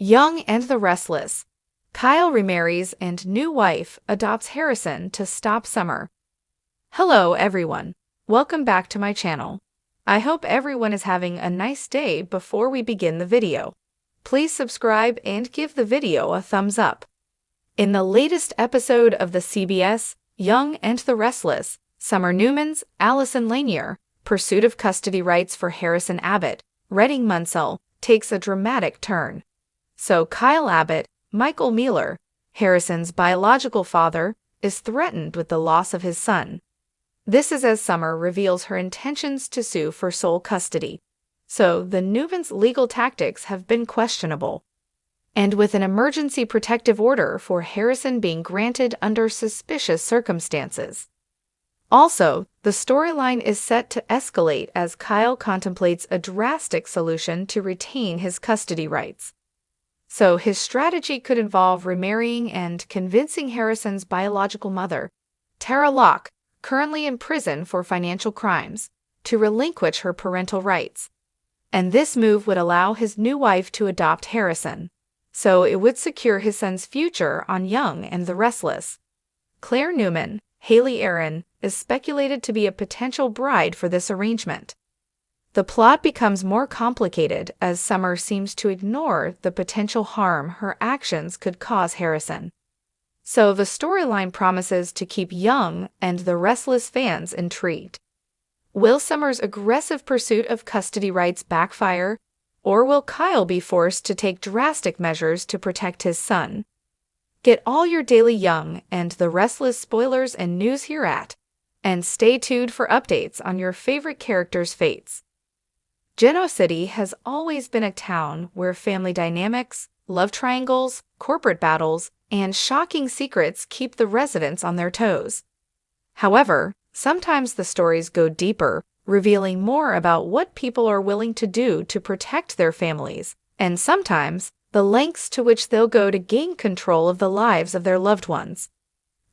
Young and the Restless. Kyle remarries and new wife adopts Harrison to stop summer. Hello everyone. Welcome back to my channel. I hope everyone is having a nice day. Before we begin the video, please subscribe and give the video a thumbs up. In the latest episode of the CBS Young and the Restless, Summer Newman's Allison Lanier pursuit of custody rights for Harrison Abbott, Redding Munsell, takes a dramatic turn. So Kyle Abbott, Michael Mealer, Harrison's biological father, is threatened with the loss of his son. This is as Summer reveals her intentions to sue for sole custody. So the Newmans' legal tactics have been questionable. And with an emergency protective order for Harrison being granted under suspicious circumstances. Also, the storyline is set to escalate as Kyle contemplates a drastic solution to retain his custody rights. So his strategy could involve remarrying and convincing Harrison's biological mother, Tara Locke, currently in prison for financial crimes, to relinquish her parental rights. And this move would allow his new wife to adopt Harrison. So it would secure his son's future on Young and the Restless. Claire Newman, Haley Aaron, is speculated to be a potential bride for this arrangement. The plot becomes more complicated as Summer seems to ignore the potential harm her actions could cause Harrison. So the storyline promises to keep Young and the Restless fans intrigued. Will Summer's aggressive pursuit of custody rights backfire, or will Kyle be forced to take drastic measures to protect his son? Get all your daily Young and the Restless spoilers and news here and stay tuned for updates on your favorite characters' fates. Genoa City has always been a town where family dynamics, love triangles, corporate battles, and shocking secrets keep the residents on their toes. However, sometimes the stories go deeper, revealing more about what people are willing to do to protect their families, and sometimes the lengths to which they'll go to gain control of the lives of their loved ones.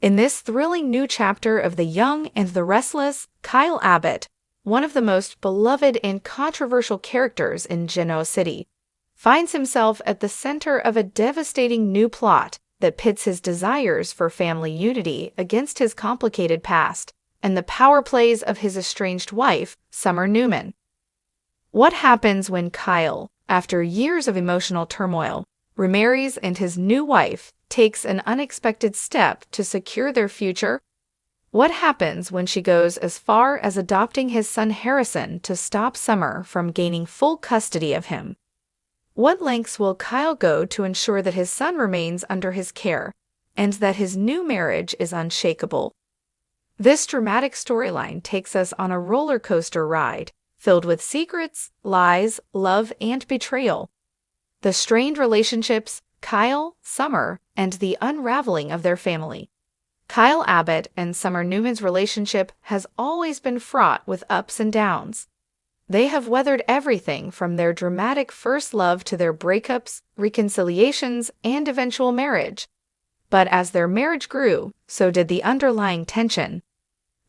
In this thrilling new chapter of The Young and the Restless, Kyle Abbott, one of the most beloved and controversial characters in Genoa City, finds himself at the center of a devastating new plot that pits his desires for family unity against his complicated past and the power plays of his estranged wife, Summer Newman. What happens when Kyle, after years of emotional turmoil, remarries and his new wife takes an unexpected step to secure their future? What happens when she goes as far as adopting his son Harrison to stop Summer from gaining full custody of him? What lengths will Kyle go to ensure that his son remains under his care and that his new marriage is unshakable? This dramatic storyline takes us on a roller coaster ride filled with secrets, lies, love, and betrayal. The strained relationships, Kyle, Summer, and the unraveling of their family. Kyle Abbott and Summer Newman's relationship has always been fraught with ups and downs. They have weathered everything from their dramatic first love to their breakups, reconciliations, and eventual marriage. But as their marriage grew, so did the underlying tension.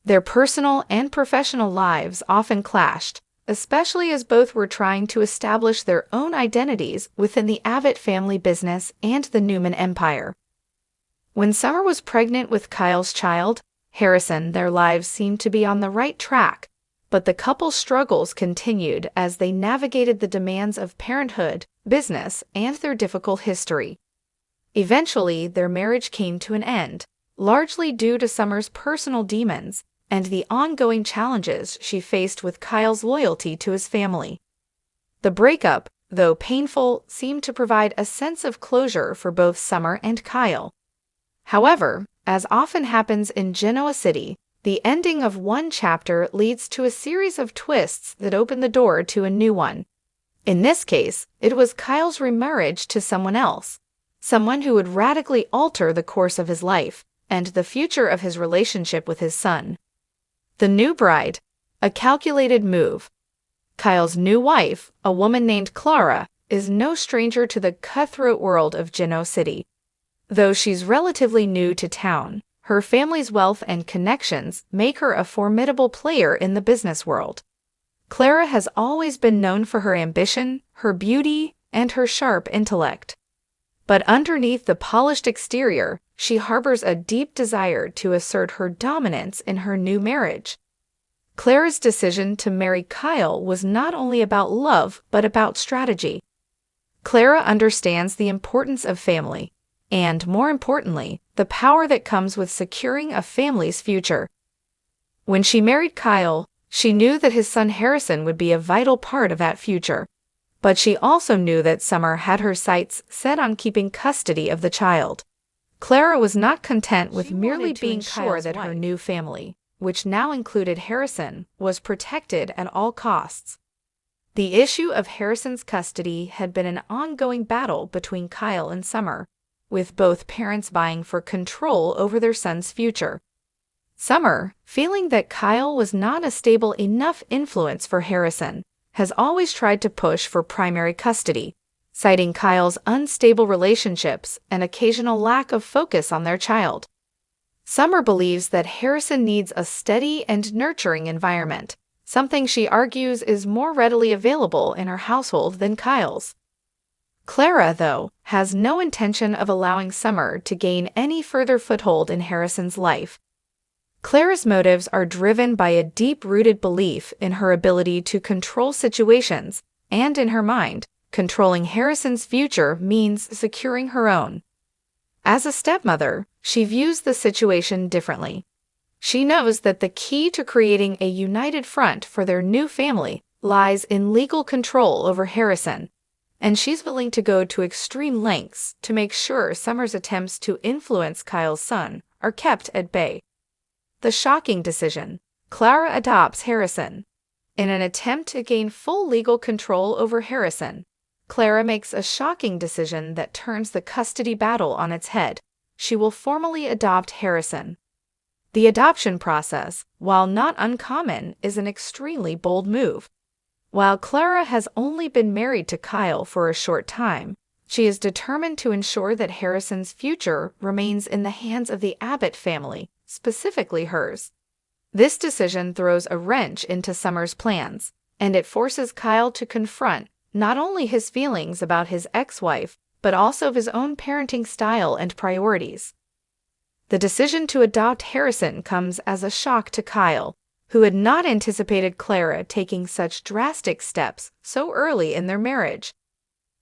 Their personal and professional lives often clashed, especially as both were trying to establish their own identities within the Abbott family business and the Newman empire. When Summer was pregnant with Kyle's child, Harrison, their lives seemed to be on the right track, but the couple's struggles continued as they navigated the demands of parenthood, business, and their difficult history. Eventually, their marriage came to an end, largely due to Summer's personal demons and the ongoing challenges she faced with Kyle's loyalty to his family. The breakup, though painful, seemed to provide a sense of closure for both Summer and Kyle. However, as often happens in Genoa City, the ending of one chapter leads to a series of twists that open the door to a new one. In this case, it was Kyle's remarriage to someone else, someone who would radically alter the course of his life and the future of his relationship with his son. The new bride, a calculated move. Kyle's new wife, a woman named Clara, is no stranger to the cutthroat world of Genoa City. Though she's relatively new to town, her family's wealth and connections make her a formidable player in the business world. Clara has always been known for her ambition, her beauty, and her sharp intellect. But underneath the polished exterior, she harbors a deep desire to assert her dominance in her new marriage. Clara's decision to marry Kyle was not only about love, but about strategy. Clara understands the importance of family, and more importantly, the power that comes with securing a family's future. When she married Kyle, she knew that his son Harrison would be a vital part of that future. But she also knew that Summer had her sights set on keeping custody of the child. Clara was not content with merely being sure that her new family, which now included Harrison, was protected at all costs. The issue of Harrison's custody had been an ongoing battle between Kyle and Summer, with both parents vying for control over their son's future. Summer, feeling that Kyle was not a stable enough influence for Harrison, has always tried to push for primary custody, citing Kyle's unstable relationships and occasional lack of focus on their child. Summer believes that Harrison needs a steady and nurturing environment, something she argues is more readily available in her household than Kyle's. Clara, though, has no intention of allowing Summer to gain any further foothold in Harrison's life. Clara's motives are driven by a deep-rooted belief in her ability to control situations, and in her mind, controlling Harrison's future means securing her own. As a stepmother, she views the situation differently. She knows that the key to creating a united front for their new family lies in legal control over Harrison, and she's willing to go to extreme lengths to make sure Summer's attempts to influence Kyle's son are kept at bay. The shocking decision: Clara adopts Harrison. In an attempt to gain full legal control over Harrison, Clara makes a shocking decision that turns the custody battle on its head. She will formally adopt Harrison. The adoption process, while not uncommon, is an extremely bold move. While Clara has only been married to Kyle for a short time, she is determined to ensure that Harrison's future remains in the hands of the Abbott family, specifically hers. This decision throws a wrench into Summer's plans, and it forces Kyle to confront not only his feelings about his ex-wife, but also his own parenting style and priorities. The decision to adopt Harrison comes as a shock to Kyle, who had not anticipated Clara taking such drastic steps so early in their marriage.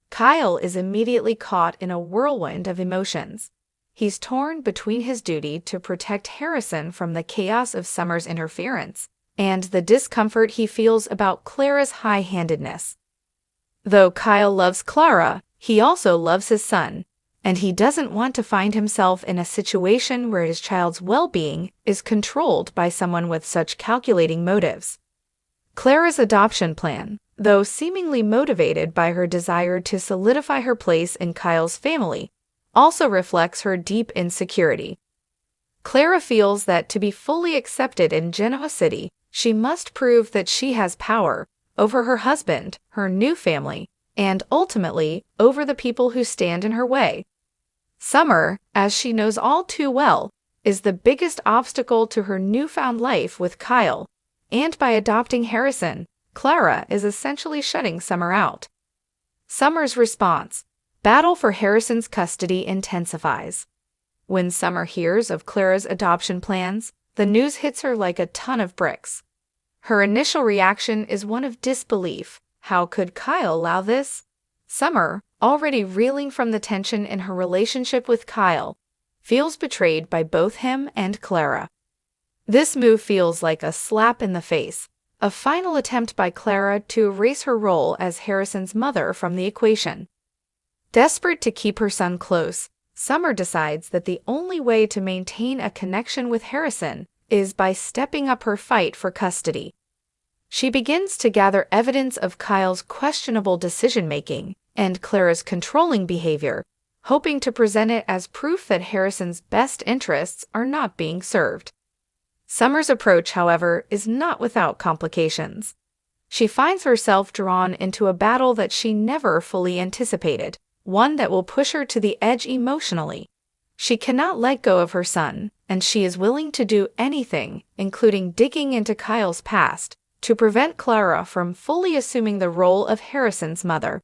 Kyle is immediately caught in a whirlwind of emotions. He's torn between his duty to protect Harrison from the chaos of Summer's interference and the discomfort he feels about Clara's high-handedness. Though Kyle loves Clara, he also loves his son, and he doesn't want to find himself in a situation where his child's well-being is controlled by someone with such calculating motives. Clara's adoption plan, though seemingly motivated by her desire to solidify her place in Kyle's family, also reflects her deep insecurity. Clara feels that to be fully accepted in Genoa City, she must prove that she has power over her husband, her new family, and ultimately over the people who stand in her way. Summer, as she knows all too well, is the biggest obstacle to her newfound life with Kyle, and by adopting Harrison, Clara is essentially shutting Summer out. Summer's response: battle for Harrison's custody intensifies. When Summer hears of Clara's adoption plans, the news hits her like a ton of bricks. Her initial reaction is one of disbelief. How could Kyle allow this? Summer, already reeling from the tension in her relationship with Kyle, feels betrayed by both him and Clara. This move feels like a slap in the face, a final attempt by Clara to erase her role as Harrison's mother from the equation. Desperate to keep her son close, Summer decides that the only way to maintain a connection with Harrison is by stepping up her fight for custody. She begins to gather evidence of Kyle's questionable decision-making and Clara's controlling behavior, hoping to present it as proof that Harrison's best interests are not being served. Summer's approach, however, is not without complications. She finds herself drawn into a battle that she never fully anticipated, one that will push her to the edge emotionally. She cannot let go of her son, and she is willing to do anything, including digging into Kyle's past, to prevent Clara from fully assuming the role of Harrison's mother.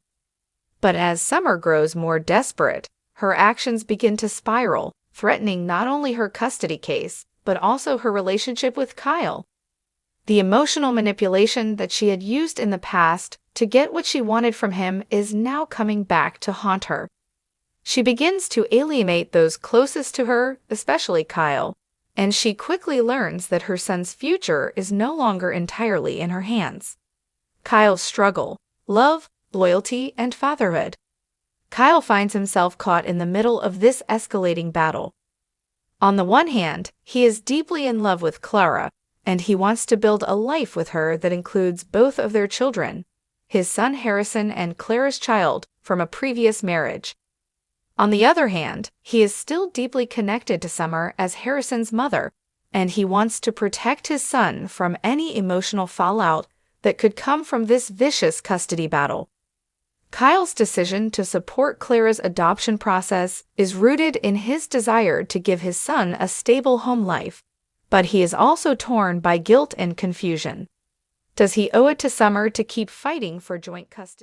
But as Summer grows more desperate, her actions begin to spiral, threatening not only her custody case, but also her relationship with Kyle. The emotional manipulation that she had used in the past to get what she wanted from him is now coming back to haunt her. She begins to alienate those closest to her, especially Kyle, and she quickly learns that her son's future is no longer entirely in her hands. Kyle's struggle, love, loyalty, and fatherhood. Kyle finds himself caught in the middle of this escalating battle. On the one hand, he is deeply in love with Clara, and he wants to build a life with her that includes both of their children, his son Harrison and Clara's child from a previous marriage. On the other hand, he is still deeply connected to Summer as Harrison's mother, and he wants to protect his son from any emotional fallout that could come from this vicious custody battle. Kyle's decision to support Clara's adoption process is rooted in his desire to give his son a stable home life, but he is also torn by guilt and confusion. Does he owe it to Summer to keep fighting for joint custody?